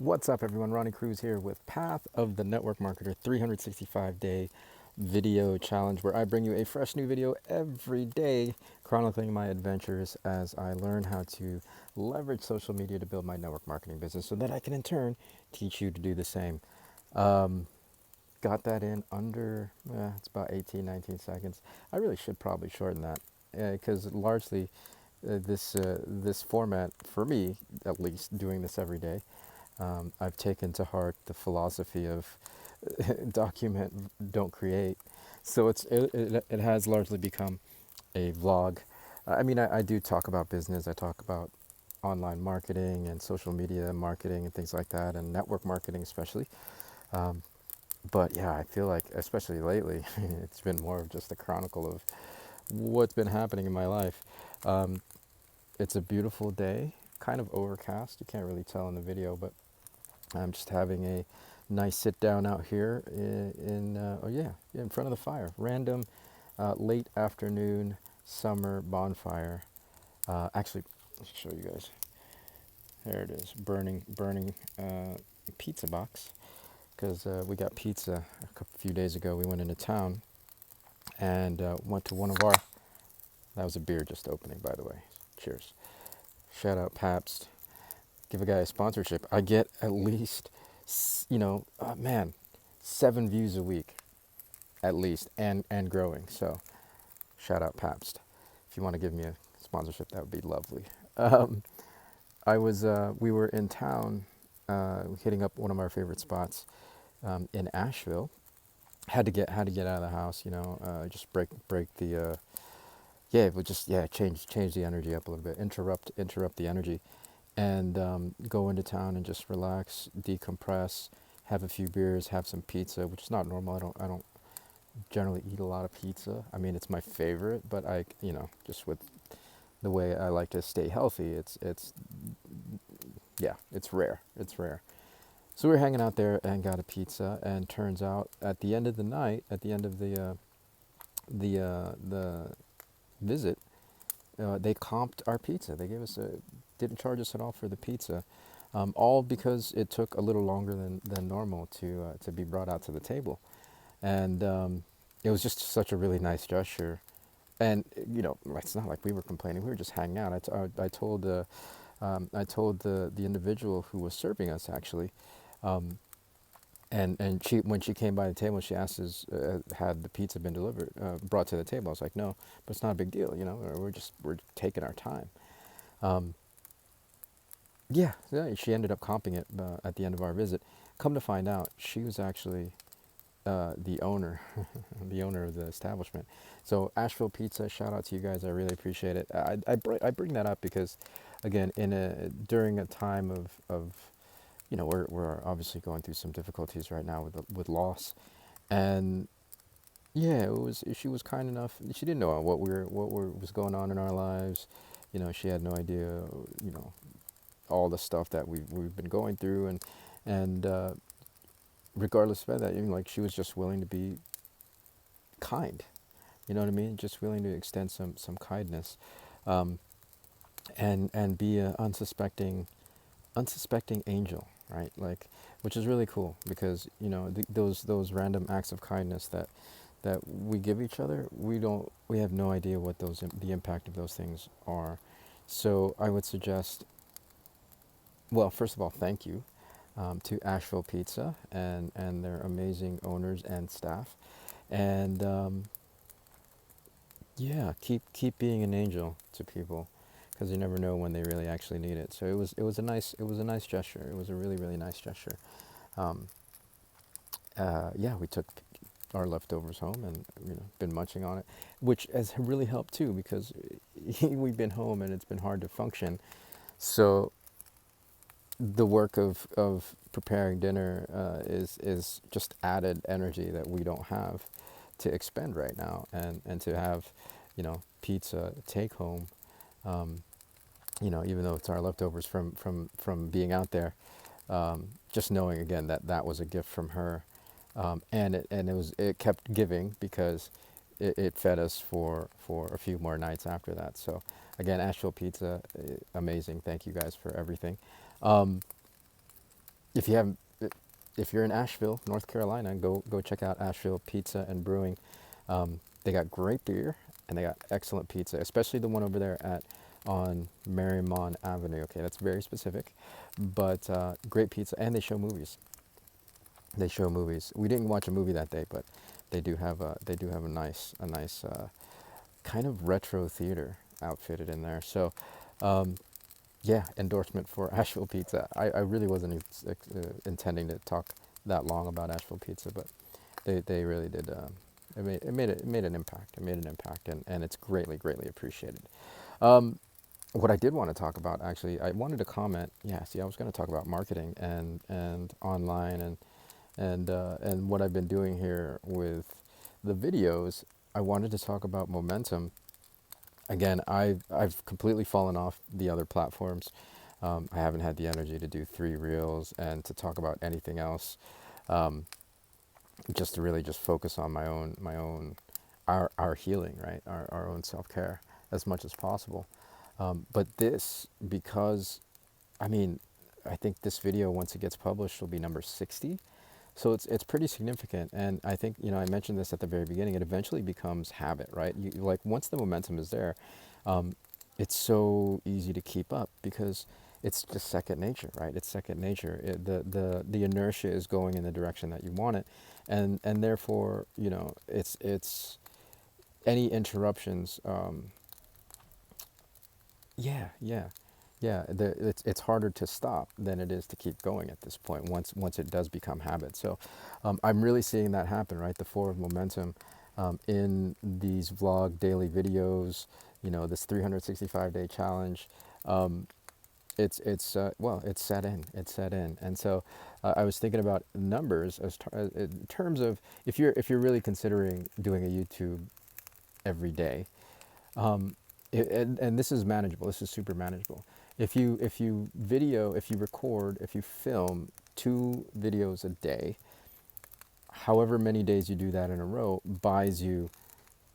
What's up, everyone? Ronnie Cruz here with Path of the Network Marketer 365-day video challenge, where I bring you a fresh new video every day chronicling my adventures as I learn how to leverage social media to build my network marketing business so that I can in turn teach you to do the same. Um, got that in under, it's about 18, 19 seconds. I really should probably shorten that because largely this format, for me at least, doing this every day, I've taken to heart the philosophy of document, don't create. So it has largely become a vlog. I do talk about business. I talk about online marketing and social media marketing and things like that, and network marketing especially. Um, but yeah, I feel like, especially lately, it's been more of just a chronicle of what's been happening in my life. Um, it's a beautiful day, kind of overcast. You can't really tell in the video, but I'm just having a nice sit down out here in front of the fire. Random late afternoon summer bonfire. Actually, let's show you guys. There it is, burning pizza box, because we got pizza a few days ago. We went into town and went to one of our. That was a beer just opening, by the way. Cheers. Shout out Pabst. Give a guy a sponsorship. I get at least, man, 7 views a week, at least, and growing. So, shout out Pabst. If you want to give me a sponsorship, that would be lovely. Um, we were in town, hitting up one of our favorite spots in Asheville. Had to get out of the house, just break the, but just change the energy up a little bit, interrupt the energy, and go into town and just relax, decompress, have a few beers, have some pizza, which is not normal. I don't generally eat a lot of pizza. I mean, it's my favorite, but just with the way I like to stay healthy, it's rare. It's rare. So we were hanging out there and got a pizza, and turns out at the end of the night, at the end of the visit, they comped our pizza. They gave us didn't charge us at all for the pizza, all because it took a little longer than normal to be brought out to the table, and it was just such a really nice gesture. And it's not like we were complaining; we were just hanging out. I told the individual who was serving us, actually, um, and she, when she came by the table, she asked us, had the pizza been brought to the table. I was like, no, but it's not a big deal. We're taking our time. Um, yeah, she ended up comping it at the end of our visit. Come to find out, she was actually the owner, the owner of the establishment. So Asheville Pizza, shout out to you guys. I really appreciate it. I bring that up because, again, during a time of we're obviously going through some difficulties right now with loss, and yeah, she was kind enough. She didn't know what was going on in our lives. She had no idea. All the stuff that we've been going through, and regardless of that, even like, she was just willing to be kind. You know what I mean? Just willing to extend some kindness, um, and be an unsuspecting angel, right? Like, which is really cool, because those random acts of kindness that we give each other, we have no idea what the impact of those things are. So I would suggest, well, first of all, thank you to Asheville Pizza and their amazing owners and staff, and yeah, keep being an angel to people, because you never know when they really actually need it. So it was a nice gesture. It was a really, really nice gesture. Um, yeah, we took our leftovers home, and been munching on it, which has really helped too, because we've been home and it's been hard to function. So the work of preparing dinner is just added energy that we don't have to expend right now, and to have pizza take home, um, even though it's our leftovers from being out there, just knowing again that that was a gift from her, and it kept giving, because it fed us for a few more nights after that. So again, Asheville Pizza, amazing. Thank you guys for everything. Um, if you have, if you're in Asheville, North Carolina, go check out Asheville Pizza and Brewing. They got great beer and they got excellent pizza, especially the one over there at on Marymount Avenue. Okay, that's very specific, but great pizza, and they show movies. They show movies. We didn't watch a movie that day, but they do have a nice kind of retro theater outfitted in there. So yeah, endorsement for Asheville Pizza. I really wasn't intending to talk that long about Asheville Pizza, but they really did. It made an impact. It made an impact, and it's greatly appreciated. What I did want to talk about, actually, I wanted to comment. Yeah, see, I was going to talk about marketing and online and what I've been doing here with the videos. I wanted to talk about momentum. Again, I've completely fallen off the other platforms. I haven't had the energy to do 3 reels and to talk about anything else. Um, just to really just focus on our healing, right? Our own self care as much as possible. But this, because I mean, I think this video, once it gets published, will be number 60. So it's pretty significant, and I think, I mentioned this at the very beginning. It eventually becomes habit, right? You like, once the momentum is there, um, it's so easy to keep up because it's just second nature, right? It's second nature. The inertia is going in the direction that you want it, and therefore, it's any interruptions. Yeah, yeah, yeah. It's harder to stop than it is to keep going at this point. Once it does become habit. So, I'm really seeing that happen. Right, the forward momentum in these vlog daily videos. This 365-day challenge. Um, well, it's set in. It's set in. And so, I was thinking about numbers in terms of, if you're really considering doing a YouTube every day. Um, and this is manageable. This is super manageable. If you record, if you film 2 videos a day, however many days you do that in a row buys you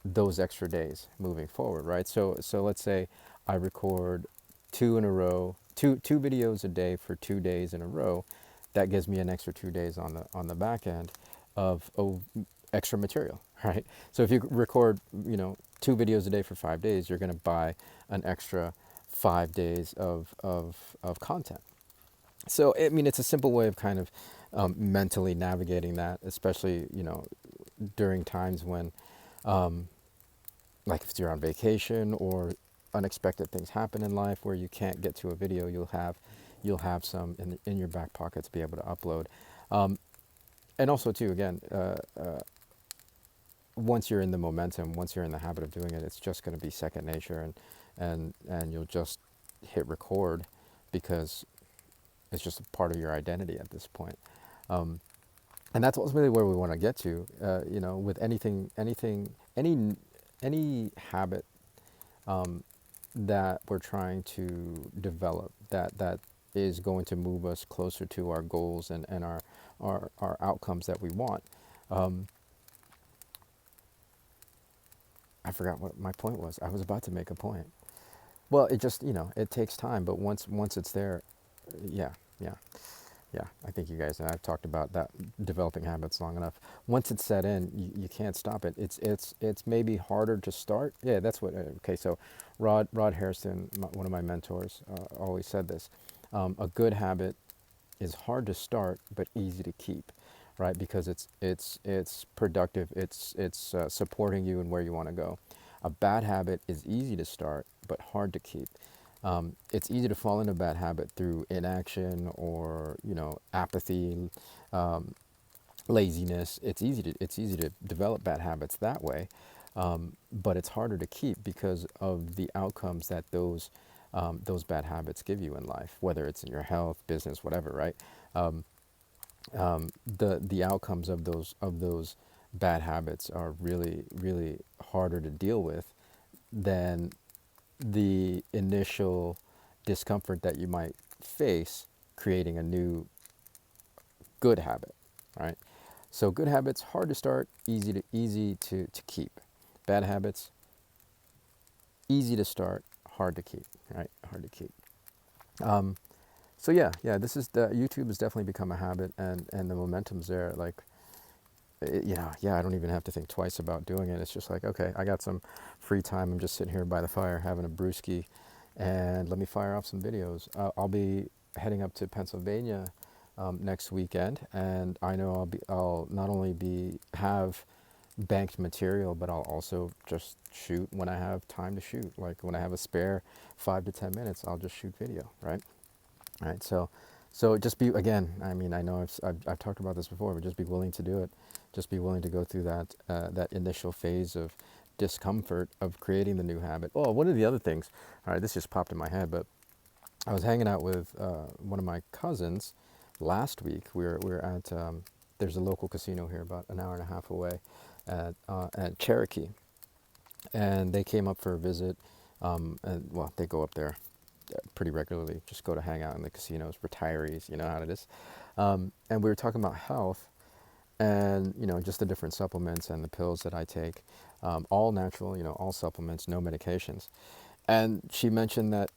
those extra days moving forward, right? So let's say I record 2 in a row, two videos a day for 2 days in a row. That gives me an extra 2 days on the back end of extra material, right? So if you record, 2 videos a day for 5 days, you're going to buy an extra 5 days of content. So I mean, it's a simple way of kind of mentally navigating that, especially during times when, um, like if you're on vacation or unexpected things happen in life where you can't get to a video, you'll have some in your back pocket to be able to upload. Um, and also too, again, once you're in the momentum, once you're in the habit of doing it, it's just going to be second nature, and you'll just hit record because it's just a part of your identity at this point. Um, and that's ultimately where we want to get to. With any habit that we're trying to develop, that is going to move us closer to our goals and our outcomes that we want. Um, I forgot what my point was. I was about to make a point. Well, it just, it takes time, but once it's there, yeah, yeah. Yeah, I think you guys and I've talked about that, developing habits long enough. Once it's set in, you can't stop it. It's maybe harder to start. Yeah, that's what. Okay, so Rod Harrison, one of my mentors, always said this. A good habit is hard to start but easy to keep, right? Because it's productive. It's supporting you and where you want to go. A bad habit is easy to start but hard to keep. It's easy to fall into a bad habit through inaction or apathy, um, laziness. It's easy to develop bad habits that way, but it's harder to keep because of the outcomes that those bad habits give you in life, whether it's in your health, business, whatever, right? Um, the outcomes of those bad habits are really harder to deal with than the initial discomfort that you might face creating a new good habit, right? So good habits hard to start, easy to keep. Bad habits easy to start, hard to keep, right? Hard to keep. Um, So yeah, this is the YouTube has definitely become a habit, and the momentum's there. Like, yeah, I don't even have to think twice about doing it. It's just like, okay, I got some free time. I'm just sitting here by the fire having a brewski, and let me fire off some videos. I'll be heading up to Pennsylvania next weekend, and I know I'll not only have banked material, but I'll also just shoot when I have time to shoot. Like when I have a spare 5 to 10 minutes, I'll just shoot video, right? Right. So just be, again, I mean, I know I've talked about this before, but just be willing to do it. Just be willing to go through that initial phase of discomfort of creating the new habit. Oh, one of the other things, all right, this just popped in my head, but I was hanging out with one of my cousins last week. We were at there's a local casino here about an hour and a half away at Cherokee, and they came up for a visit. And well, they go up there pretty regularly, just go to hang out in the casinos, retirees, you know how it is. And we were talking about health and, just the different supplements and the pills that I take, all natural, all supplements, no medications. And she mentioned that,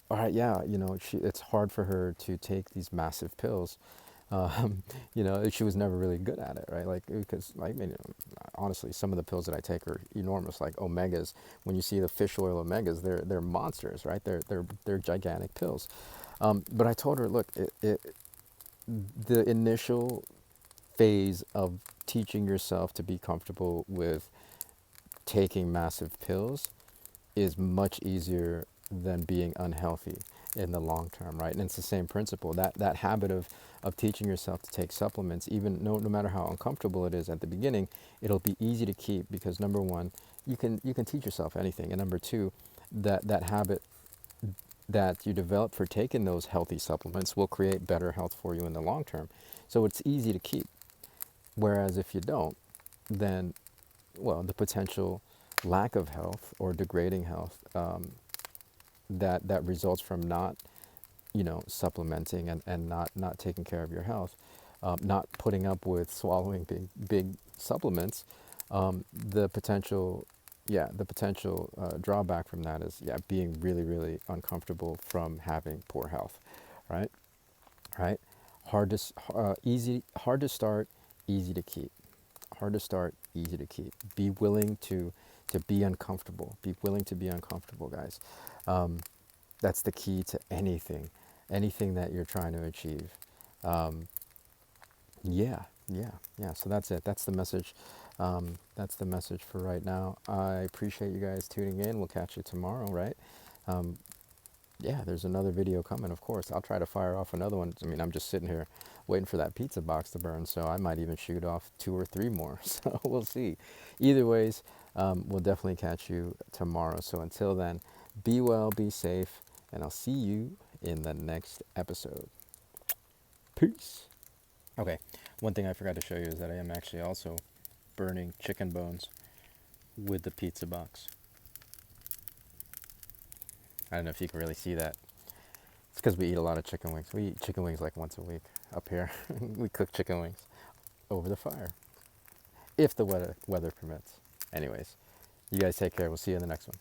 all right, yeah, it's hard for her to take these massive pills. She was never really good at it, right? Like, because, I mean, honestly, some of the pills that I take are enormous, like omegas. When you see the fish oil omegas, they're monsters, right? They're gigantic pills. But I told her, look, the initial phase of teaching yourself to be comfortable with taking massive pills is much easier than being unhealthy in the long term, right? And it's the same principle. That habit of teaching yourself to take supplements, even no matter how uncomfortable it is at the beginning, it'll be easy to keep because number one, you can teach yourself anything, and number two, that habit that you develop for taking those healthy supplements will create better health for you in the long term. So it's easy to keep. Whereas if you don't, then, well, the potential lack of health or degrading health that results from not, supplementing and not taking care of your health, not putting up with swallowing big supplements, the potential, drawback from that is, being really, really uncomfortable from having poor health, right? Right? Hard to start, easy to keep. Hard to start, easy to keep. Be willing to be uncomfortable. Be willing to be uncomfortable, guys. That's the key to anything that you're trying to achieve. Um, yeah. So that's it. That's the message. That's the message for right now. I appreciate you guys tuning in. We'll catch you tomorrow, right? Um, yeah, there's another video coming, of course. I'll try to fire off another one. I mean, I'm just sitting here waiting for that pizza box to burn, so I might even shoot off 2 or 3 more. So we'll see. Either ways, we'll definitely catch you tomorrow. So until then, be well, be safe, and I'll see you in the next episode. Peace. Okay, one thing I forgot to show you is that I am actually also burning chicken bones with the pizza box. I don't know if you can really see that. It's because we eat a lot of chicken wings. We eat chicken wings like once a week up here. We cook chicken wings over the fire, if the weather permits. Anyways, you guys take care. We'll see you in the next one.